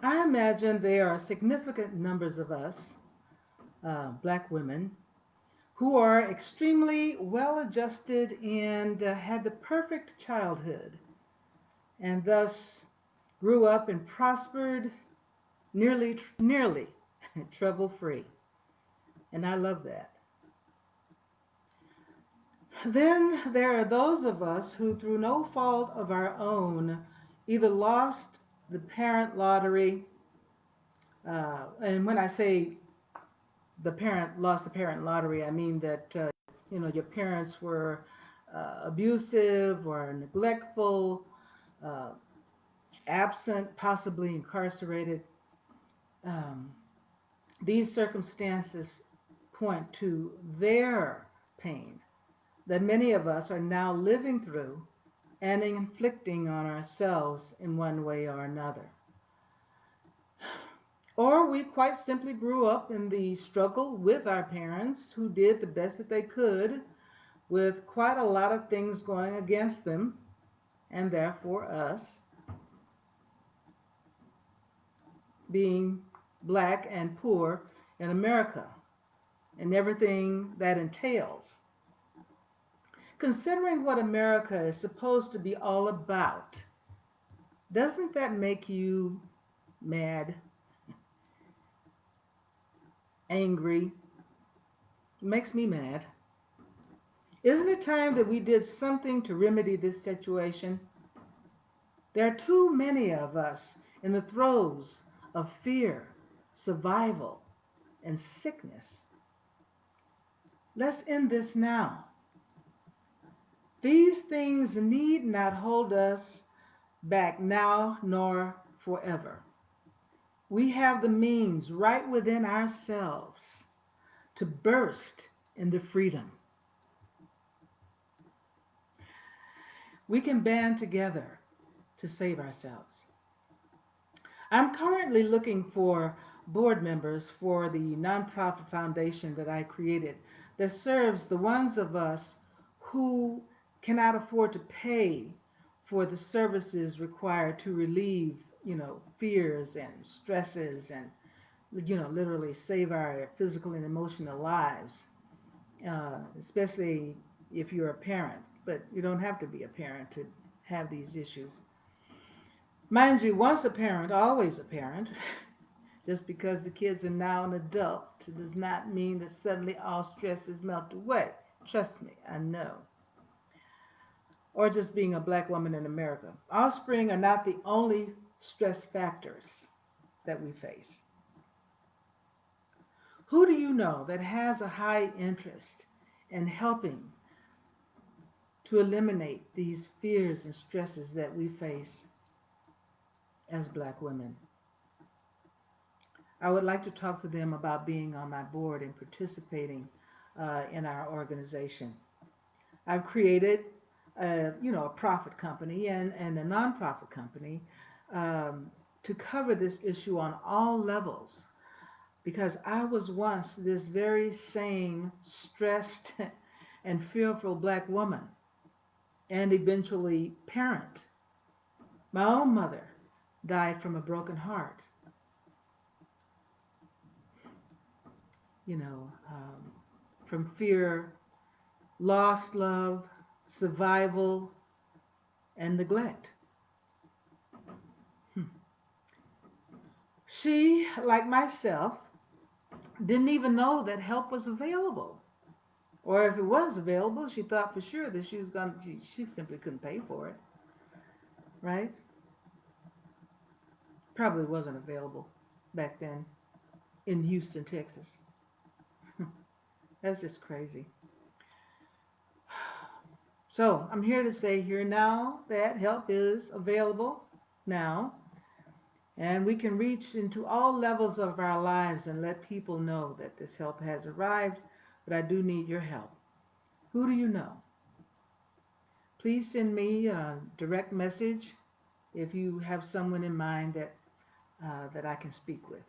I imagine there are significant numbers of us, black women, who are extremely well adjusted and had the perfect childhood and thus grew up and prospered nearly trouble free. And I love that. Then there are those of us who, through no fault of our own, either lost the parent lottery, and when I say the parent lost the parent lottery, I mean that your parents were abusive or neglectful, uh, absent, possibly incarcerated. Um, these circumstances point to their pain that many of us are now living through and inflicting on ourselves in one way or another. Or we quite simply grew up in the struggle with our parents who did the best that they could with quite a lot of things going against them, and therefore us being black and poor in America and everything that entails. Considering what America is supposed to be all about, doesn't that make you mad, angry? It makes me mad. Isn't it time that we did something to remedy this situation? There are too many of us in the throes of fear, survival, and sickness. Let's end this now. These things need not hold us back now nor forever. We have the means right within ourselves to burst into freedom. We can band together to save ourselves. I'm currently looking for board members for the nonprofit foundation that I created that serves the ones of us who cannot afford to pay for the services required to relieve, fears and stresses and, literally save our physical and emotional lives, especially if you're a parent. But you don't have to be a parent to have these issues. Mind you, once a parent, always a parent. Just because the kids are now an adult does not mean that suddenly all stress is melted away. Trust me, I know. Or just being a black woman in America. Offspring are not the only stress factors that we face. Who do you know that has a high interest in helping to eliminate these fears and stresses that we face as black women? I would like to talk to them about being on my board and participating in our organization. I've created, a profit company and a nonprofit company to cover this issue on all levels because I was once this very same stressed and fearful black woman and eventually parent. My own mother died from a broken heart, you know, um, from fear, lost love, survival, and neglect. Hmm. She, like myself, didn't even know that help was available. Or if it was available, she thought for sure that she simply couldn't pay for it, right? Probably wasn't available back then in Houston, Texas. That's just crazy. So I'm here to say here now that help is available now, and we can reach into all levels of our lives and let people know that this help has arrived, but I do need your help. Who do you know? Please send me a direct message if you have someone in mind that I can speak with.